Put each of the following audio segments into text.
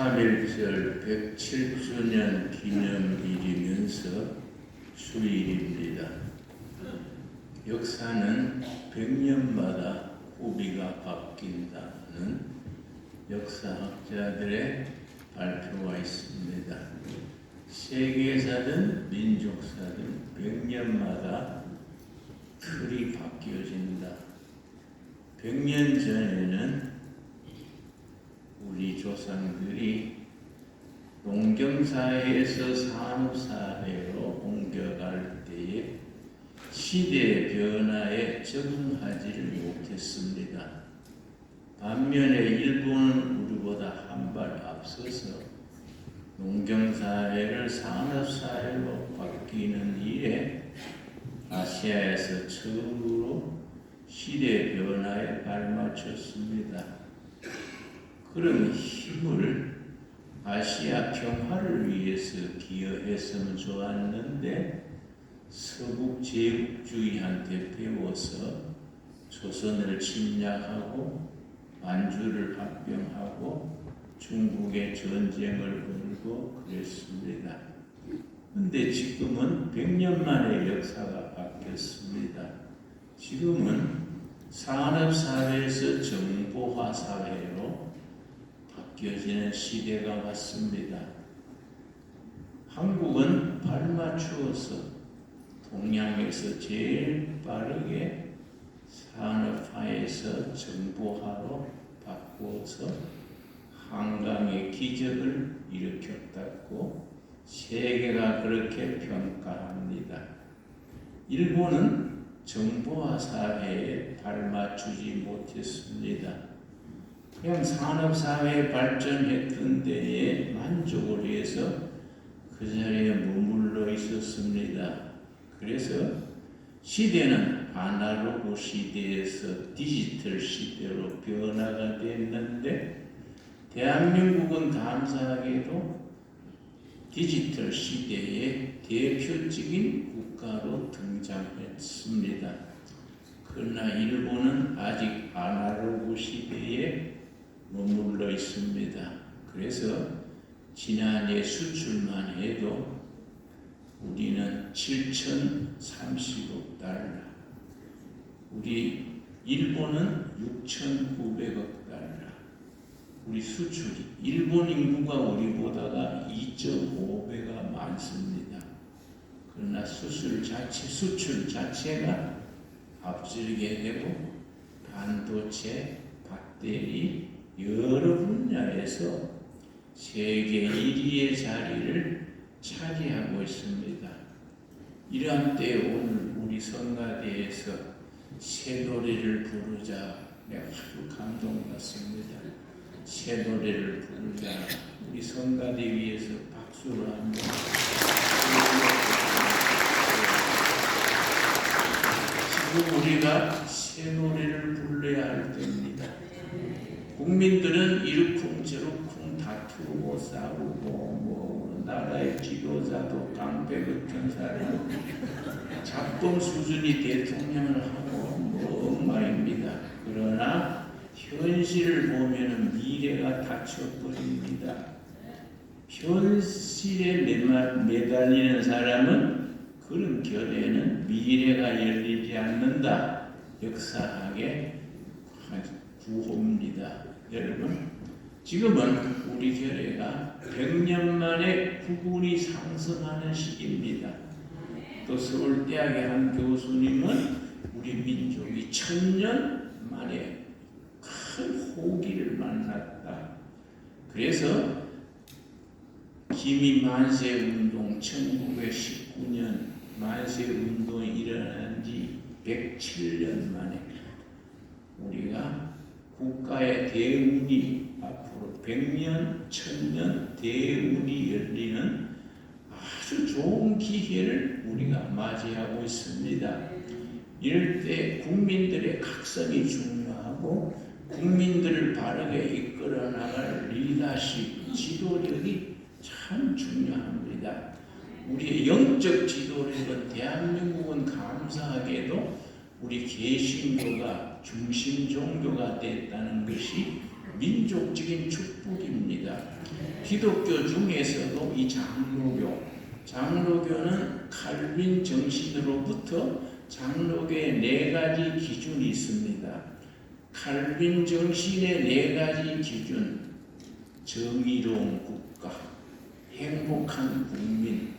3.1절 107주년 기념일이면서 주일입니다. 역사는 100년마다 후비가 바뀐다는 역사학자들의 발표가 있습니다. 세계사든 민족사든 100년마다 틀이 바뀌어진다. 100년 전에는 우리 조상들이 농경사회에서 산업사회로 옮겨갈 때에 시대의 변화에 적응하지를 못했습니다. 반면에 일본은 우리보다 한 발 앞서서 농경사회를 산업사회로 바뀌는 일에 아시아에서 처음으로 시대의 변화에 발맞췄습니다. 그런 힘을 아시아 평화를 위해서 기여했으면 좋았는데 서북 제국주의한테 배워서 조선을 침략하고 만주를 합병하고 중국에 전쟁을 걸고 그랬습니다. 근데 지금은 100년 만에 역사가 바뀌었습니다. 지금은 산업사회에서 정보화 사회로 바뀌어지는 시대가 왔습니다. 한국은 발맞추어서 동양에서 제일 빠르게 산업화에서 정보화로 바꾸어서 한강의 기적을 일으켰다고 세계가 그렇게 평가합니다. 일본은 정보화 사회에 발맞추지 못했습니다. 그냥 산업사회에 발전했던 데에 만족을 해서 그 자리에 머물러 있었습니다. 그래서 시대는 아날로그 시대에서 디지털 시대로 변화가 됐는데 대한민국은 감사하게도 디지털 시대의 대표적인 국가로 등장했습니다. 그러나 일본은 아직 아날로그 시대에 머물러 있습니다. 그래서 지난해 수출만 해도 우리는 7,030억 달러, 우리 일본은 6,900억 달러, 우리 수출이 일본 인구가 우리보다가 2.5배가 많습니다. 그러나 수출 자체가 앞서게 되고 반도체, 배터리 여러 분야에서 세계 1위의 자리를 차지하고 있습니다. 이러한 때에 오늘 우리 성가대에서 새 노래를 부르자 내가 아주 감동받습니다. 새 노래를 부르자. 우리 성가대 위에서 박수를 한번. 지금 우리가 새 노래를 불러야 할 때입니다. 국민들은 이러쿵저러쿵 다투고 싸우고 나라의 지도자도 깡패 같은 사람 잡범 수준이 대통령을 하고 엉망입니다. 그러나 현실을 보면 미래가 닫혀버립니다. 현실에 매달리는 사람은 그런 결에는 미래가 열리지 않는다. 역사학의 구호입니다. 여러분, 지금은 우리 결의가 100년 만에 국운이 상승하는 시기입니다. 또 서울대학의 한 교수님은 우리 민족이 1000년 만에 큰 호기를 만났다. 그래서 기미 만세운동 1919년 만세운동이 일어난 지 107년 만에 우리가 국가의 대운이 앞으로 100년, 1000년 대운이 열리는 아주 좋은 기회를 우리가 맞이하고 있습니다. 이럴 때 국민들의 각성이 중요하고 국민들을 바르게 이끌어 나갈 리더십, 지도력이 참 중요합니다. 우리의 영적 지도력은 대한민국은 감사하게도 우리 개신교가 중심 종교가 됐다는 것이 민족적인 축복입니다. 기독교 중에서도 이 장로교는 칼빈 정신으로부터 장로교의 4가지 기준이 있습니다. 칼빈 정신의 4가지 기준: 정의로운 국가, 행복한 국민,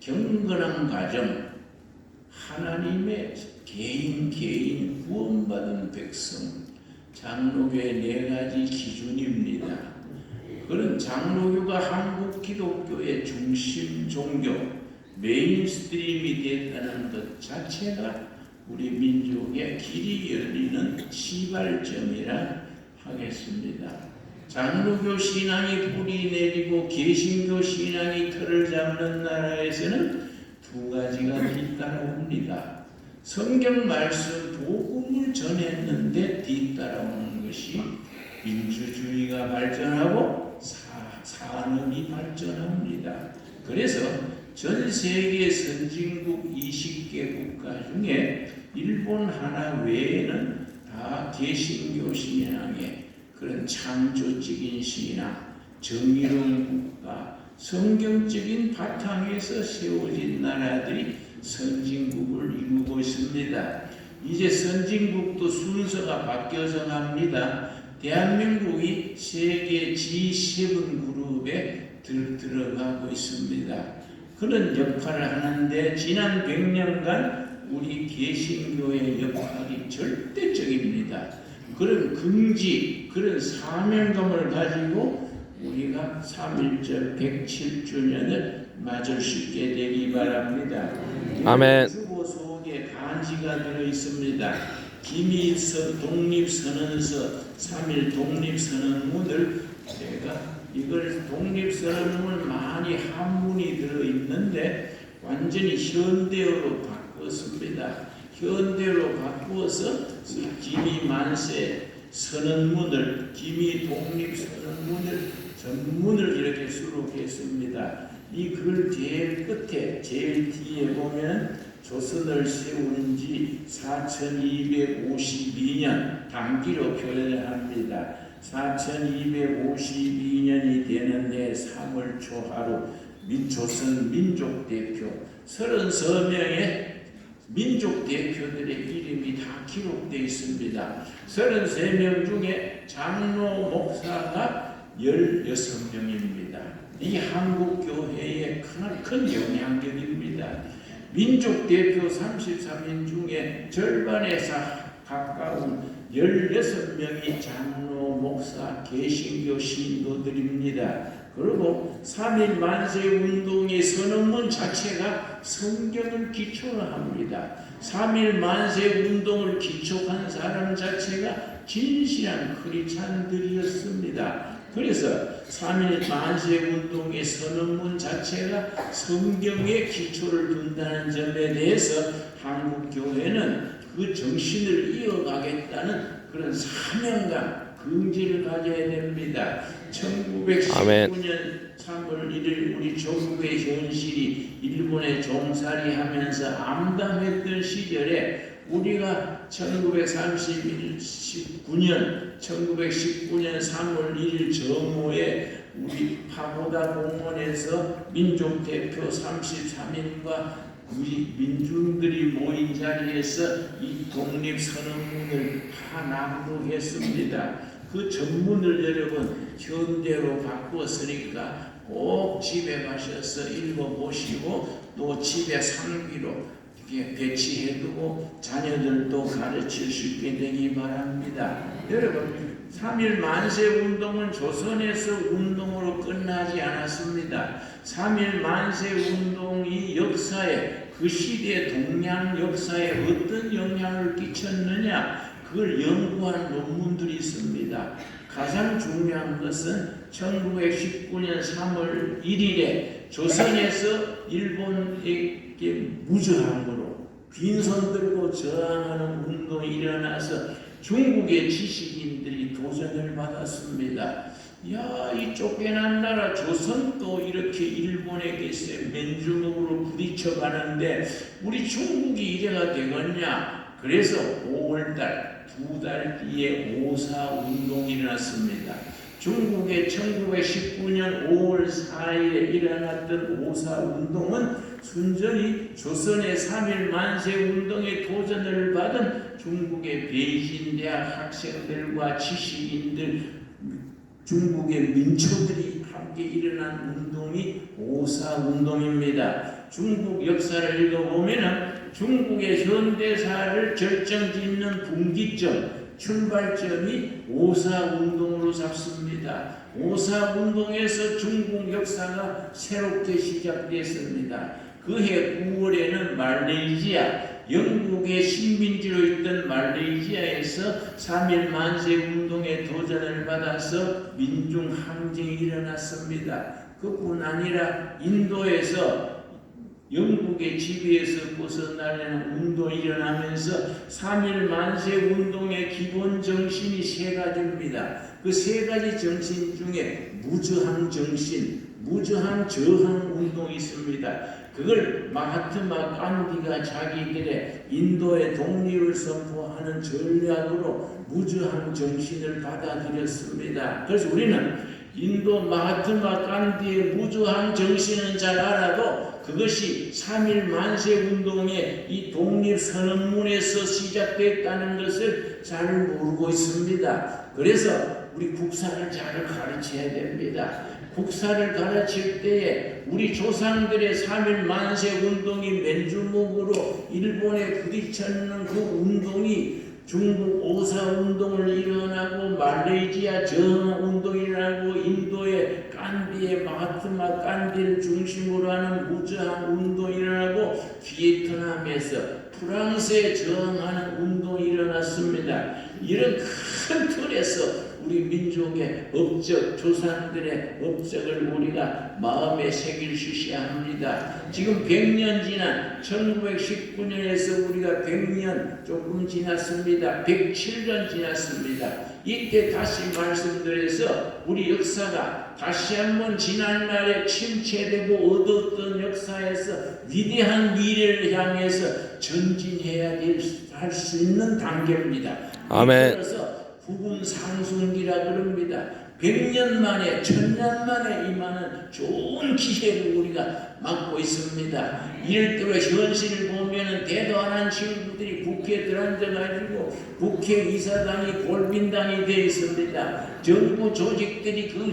경건한 가정, 하나님의 개인 구원받은 백성. 장로교의 4가지 기준입니다. 그런 장로교가 한국 기독교의 중심 종교, 메인스트림이 됐다는 것 자체가 우리 민족의 길이 열리는 시발점이라 하겠습니다. 장로교 신앙이 뿌리 내리고 개신교 신앙이 틀을 잡는 나라에서는 2가지가 뒤따라옵니다. 성경 말씀 복음을 전했는데 뒤따라오는 것이 민주주의가 발전하고 산업이 발전합니다. 그래서 전 세계 선진국 20개 국가 중에 일본 하나 외에는 다 개신교 신앙의 그런 창조적인 신앙, 정의로운 국가, 성경적인 바탕에서 세워진 나라들이 선진국을 이루고 있습니다. 이제 선진국도 순서가 바뀌어서 갑니다. 대한민국이 세계 G7 그룹에 들어가고 있습니다. 그런 역할을 하는데 지난 100년간 우리 개신교의 역할이 절대적입니다. 그런 긍지, 그런 사명감을 가지고 우리가 3.1절 107주년을 맞을 수 있게 되기 바랍니다. 아멘. 주보 속에 간지가 들어 있습니다. 기미서 독립선언서 3.1 독립선언문을 제가 이걸 독립선언문을 많이 한문이 들어 있는데 완전히 현대어로 바꿨습니다. 현대어로 바꾸어서 기미 만세 선언문을, 기미 독립선언문을 전문을 이렇게 수록했습니다. 이 글 제일 끝에 제일 뒤에 보면 조선을 세운 지 4252년 단기로 표현을 합니다. 4252년이 되는 해 3월 초하루 조선 민족 대표 33명의 민족 대표들의 이름이 다 기록되어 있습니다. 33명 중에 장로 목사가 16명입니다. 이 한국 교회의 큰 영향력입니다. 민족 대표 33인 중에 절반에 가까운 16명이 장로, 목사, 개신교 신도들입니다. 그리고 3.1 만세 운동의 선언문 자체가 성경을 기초로 합니다. 3.1 만세 운동을 기초한 사람 자체가 진실한 크리스찬들이었습니다. 그래서 3.1 만세 운동의 선언문 자체가 성경에 기초를 둔다는 점에 대해서 한국 교회는 그 정신을 이어가겠다는 그런 사명감, 긍지를 가져야 됩니다. 1919년 3월 1일 우리 조국의 현실이 일본에 종살이하면서 암담했던 시절에 우리가 1919년 3월 1일 정오에 우리 파고다 공원에서 민족대표 33인과 우리 민중들이 모인 자리에서 이 독립선언문을 다 낭독했습니다. 그 전문을 여러분 현대로 바꾸었으니까 꼭 집에 가셔서 읽어보시고 또 집에 상비로 배치해두고 자녀들도 가르칠 수 있게 되기 바랍니다. 여러분 3.1 만세 운동은 조선에서 운동으로 끝나지 않았습니다. 3.1 만세 운동이 역사에 그 시대 동양 역사에 어떤 영향을 끼쳤느냐 그걸 연구한 논문들이 있습니다. 가장 중요한 것은 1919년 3월 1일에 조선에서 일본에게 무저항으로 빈손 들고 저항하는 운동이 일어나서 중국의 지식인들이 도전을 받았습니다. 야, 이 쫓겨난 나라 조선도 이렇게 일본에게 맨주먹으로 부딪혀 가는데 우리 중국이 이래가 되겠냐? 그래서 5월달 2달 뒤에 5.4 운동이 일어났습니다. 중국의 1919년 5월 4일에 일어났던 5.4 운동은 순전히 조선의 3.1 만세 운동의 도전을 받은 중국의 베이징대학 학생들과 지식인들, 중국의 민초들이 함께 일어난 운동이 5.4 운동입니다. 중국 역사를 읽어보면 중국의 현대사를 결정짓는 분기점, 출발점이 5.4 운동으로 잡습니다. 5.4 운동에서 중국 역사가 새롭게 시작됐습니다. 그해 9월에는 말레이시아, 영국의 식민지로 있던 말레이시아에서 3.1 만세 운동의 도전을 받아서 민중 항쟁이 일어났습니다. 그뿐 아니라 인도에서 영국의 지배에서 벗어나려는 운동이 일어나면서 3.1 만세 운동의 기본 정신이 세 가지입니다. 그 세 가지 정신 중에 무저항 정신, 무저항 저항 운동이 있습니다. 그걸 마하트마 간디가 자기들의 인도의 독립을 선포하는 전략으로 무저항 정신을 받아들였습니다. 그래서 우리는 인도 마하트마 간디의 무저항 정신은 잘 알아도 그것이 3.1 만세 운동의 이 독립선언문에서 시작됐다는 것을 잘 모르고 있습니다. 그래서 우리 국사를 잘 가르쳐야 됩니다. 국사를 가르칠 때에 우리 조상들의 3.1 만세 운동이 맨주먹으로 일본에 부딪혔는 그 운동이 중국 5.4 운동을 일어나고 말레이시아 저항 운동이 일어나고 인도의 간디의 마하트마 간디를 중심으로 하는 무저항 운동이 일어나고 비에트남에서 프랑스에 저항하는 운동이 일어났습니다. 이런 큰 틀에서 우리 민족의 업적, 조상들의 업적을 우리가 마음에 새기시셔야 합니다. 지금 100년 지난 1919년에서 우리가 100년 조금 지났습니다. 107년 지났습니다. 이때 다시 말씀드려서 우리 역사가 다시 한번 지난날에 침체되고 얻었던 역사에서 위대한 미래를 향해서 전진해야 할 수 있는 단계입니다. 아멘. 그래서 후분 상승기라 그럽니다. 100년 만에 1000년 만에 임하는 좋은 기회를 우리가 맞고 있습니다. 이럴 때로 현실을 보면 대도 안 한 친구들이 국회에 들어앉아가지고 국회의사당이 골빈당이 되어 있습니다. 정부 조직들이 그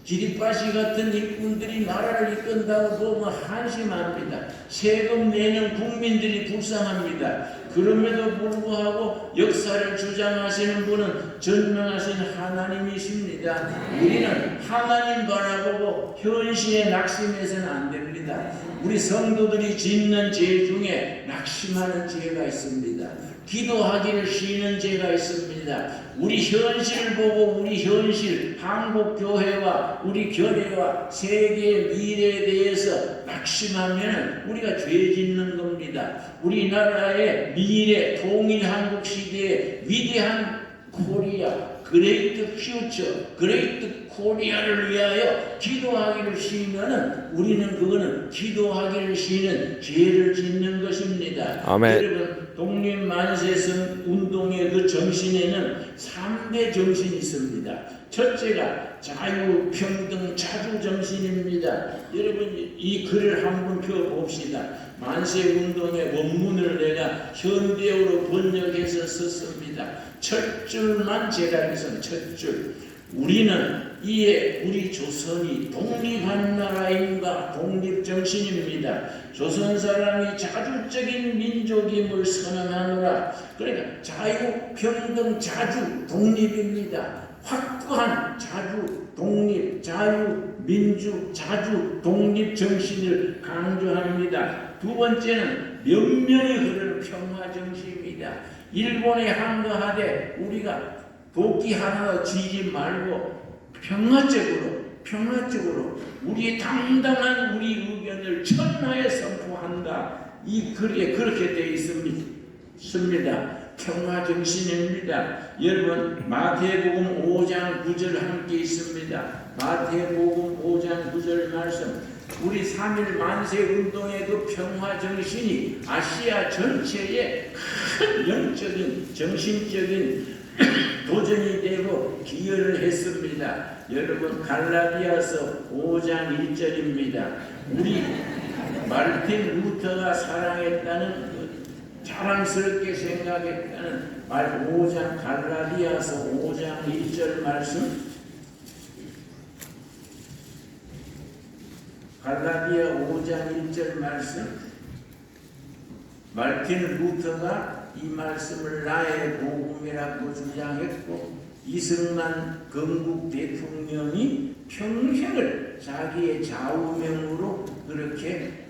기립바시 같은 일꾼들이 나라를 이끈다고 보면 한심합니다. 세금 내는 국민들이 불쌍합니다. 그럼에도 불구하고 역사를 주장하시는 분은 전명하신 하나님이십니다. 우리는 하나님 바라보고 현실에 낙심해서는 안 됩니다. 우리 성도들이 짓는 죄 중에 낙심하는 죄가 있습니다. 기도하기를 쉬는 죄가 있습니다. 우리 현실을 보고 우리 현실, 한국 교회와 우리 교회와 세계의 미래에 대해서 낙심하면 우리가 죄 짓는 겁니다. 우리나라의 미래, 통일 한국 시대의 위대한 코리아, 그레이트 퓨처, 그레이트 코리아를 위하여 기도하기를 쉬면은 우리는 그거는 기도하기를 쉬는 죄를 짓는 것입니다. 아멘. 여러분, 독립만세선 운동의 그 정신에는 3대 정신이 있습니다. 첫째가 자유, 평등, 자주 정신입니다. 여러분, 이 글을 한번 펴봅시다. 만세운동의 원문을 내가 현대어로 번역해서 썼습니다. 첫 줄만 제가 여기서 첫 줄. 우리는 이에 우리 조선이 독립한 나라임과 독립정신입니다. 조선 사람이 자주적인 민족임을 선언하노라. 그러니까 자유, 평등, 자주, 독립입니다. 확고한 자주, 독립, 자유, 민주, 자주, 독립 정신을 강조합니다. 두 번째는 면면이 흐르는 평화 정신입니다. 일본에 항거하되 우리가 도끼 하나 쥐지 말고 평화적으로 우리의 당당한 우리 의견을 천하에 선포한다. 이 글에 그렇게 되어 있습니다. 평화정신입니다. 여러분, 마태복음 5장 9절 함께 있습니다. 마태복음 5장 9절 말씀. 우리 3.1 만세 운동의 그 평화 정신이 아시아 전체에 큰 영적인 정신적인 도전이 되고 기여를 했습니다. 여러분, 갈라디아서 5장 1절입니다. 우리 마르틴 루터가 사랑했다는 자랑스럽게 생각했다는 말 5장 갈라디아서 5장 1절 말씀. 갈라디아 5장 1절 말씀. 마르틴 루터가 이 말씀을 나의 복음이라고 주장했고, 이승만 건국 대통령이 평생을 자기의 좌우명으로 그렇게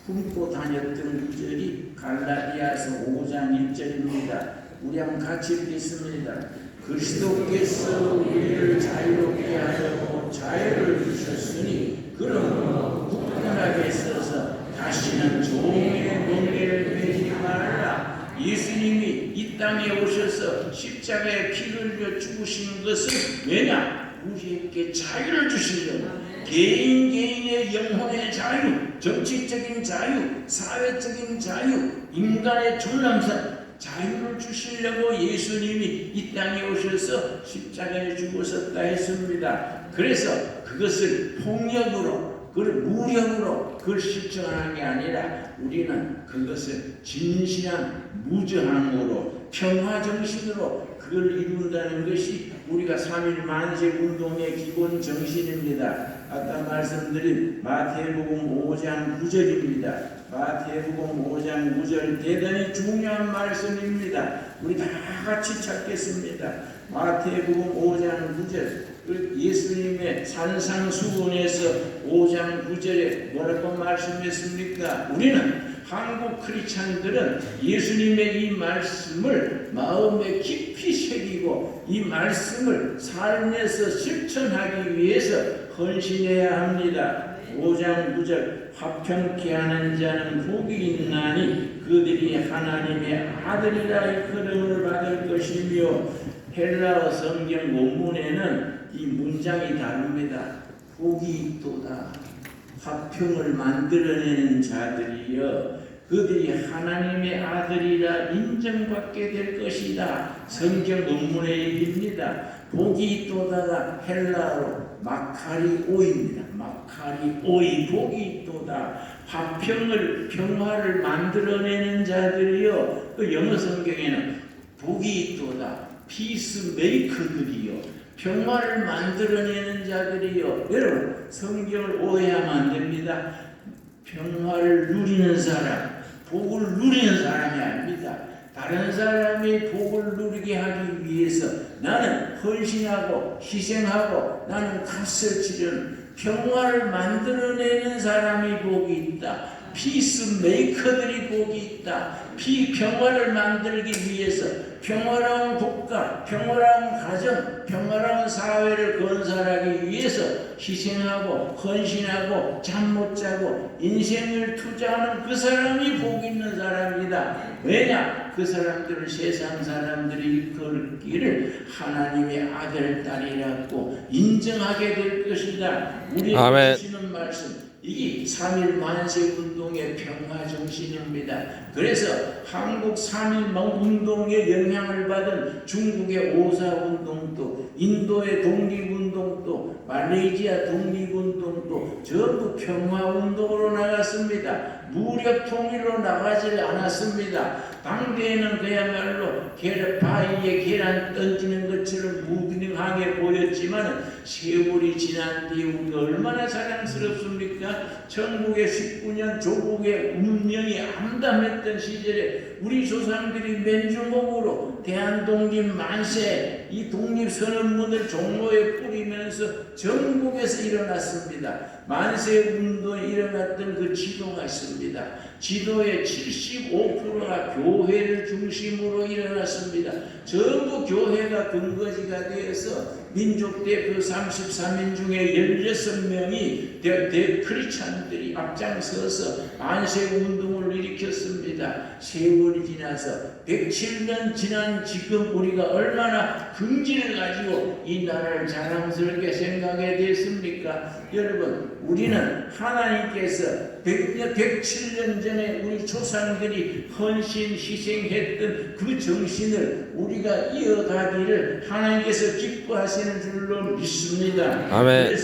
품고 다녔던 구절이 갈라디아서 5장 1절입니다. 우리 한번 같이 읽겠습니다. 그리스도께서 우리를 자유롭게 하려고 자유를 주셨으니 그러므로 굳건하게 서서 다시는 종의 멍에를 매지 말라. 예수님이 이 땅에 오셔서 십자가에 피를 흘려 죽으신 것은 왜냐? 우리에게 자유를 주시려고. 개인의 영혼의 자유, 정치적인 자유, 사회적인 자유, 인간의 존엄성, 자유를 주시려고 예수님이 이 땅에 오셔서 십자가에 죽으셨다 했습니다. 그래서 그것을 폭력으로, 그걸 무력으로 그걸 실천하는 게 아니라 우리는 그것을 진실한 무저항으로, 평화정신으로 그걸 이룬다는 것이 우리가 3.1 만세 운동의 기본 정신입니다. 아까 말씀드린 마태복음 5장 9절입니다. 마태복음 5장 9절 대단히 중요한 말씀입니다. 우리 다 같이 찾겠습니다. 마태복음 5장 9절. 예수님의 산상수훈에서 5장 9절에 뭐라고 말씀했습니까? 우리는 한국 크리스찬들은 예수님의 이 말씀을 마음에 깊이 새기고 이 말씀을 삶에서 실천하기 위해서 헌신해야 합니다. 5장 9절. 화평케 하는 자는 복이 있나니 그들이 하나님의 아들이라 일컬음을 받을 것이며, 헬라어 성경 원문에는 이 문장이 다릅니다. 복이 있도다. 화평을 만들어내는 자들이여 그들이 하나님의 아들이라 인정받게 될 것이다. 성경 논문의 얘기입니다. 복이 있도다가 헬라어로 마카리오입니다. 마카리오이. 복이 있도다. 화평을, 평화를 만들어내는 자들이여. 그 영어 성경에는 복이 있도다. 피스메이커들이여. 평화를 만들어내는 자들이여. 여러분, 성경을 오해하면 안 됩니다. 평화를 누리는 사람, 복을 누리는 사람이 아닙니다. 다른 사람이 복을 누리게 하기 위해서 나는 헌신하고 희생하고 나는 값을 치르는 평화를 만들어내는 사람이 복이 있다. 피스메이커들이 복이 있다. 평화를 만들기 위해서 평화로운 국가, 평화로운 가정, 평화로운 사회를 건설하기 위해서 희생하고 헌신하고 잠 못 자고 인생을 투자하는 그 사람이 복 있는 사람이다. 왜냐? 그 사람들을 세상 사람들이 일컬기를 하나님의 아들, 딸이라고 인정하게 될 것이다. 우리에게 주시는 말씀. 이게 3.1 만세 운동의 평화 정신입니다. 그래서 한국 3.1 운동의 영향을 받은 중국의 오사 운동도, 인도의 독립운동도, 말레이시아 독립운동도 전부 평화 운동으로 나갔습니다. 무력 통일로 나가지 않았습니다. 당대에는 그야말로 바위에 계란 던지는 것처럼 무능하게 보였지만 세월이 지난 뒤에 우리가 얼마나 자랑스럽습니까? 천국의 19년 조국의 운명이 암담했던 시절에 우리 조상들이 맨주먹으로 대한독립 만세, 이 독립선언문을 종로에 뿌리면서 전국에서 일어났습니다. 만세 운동이 일어났던 그 지도가 있습니다. 지도의 75%가 교회를 중심으로 일어났습니다. 전부 교회가 근거지가 되어서 민족대표 33인 중에 16명이 크리스찬들이 앞장서서 만세 운동을 일으켰습니다. 세월이 지나서 107년 지난 지금 우리가 얼마나 긍지를 가지고 이 나라를 자랑스럽게 생각해야 됐습니까? 여러분, 우리는 하나님께서 107년 전에 우리 조상들이 헌신, 희생했던 그 정신을 우리가 이어가기를 하나님께서 기뻐하시는 줄로 믿습니다. 아멘.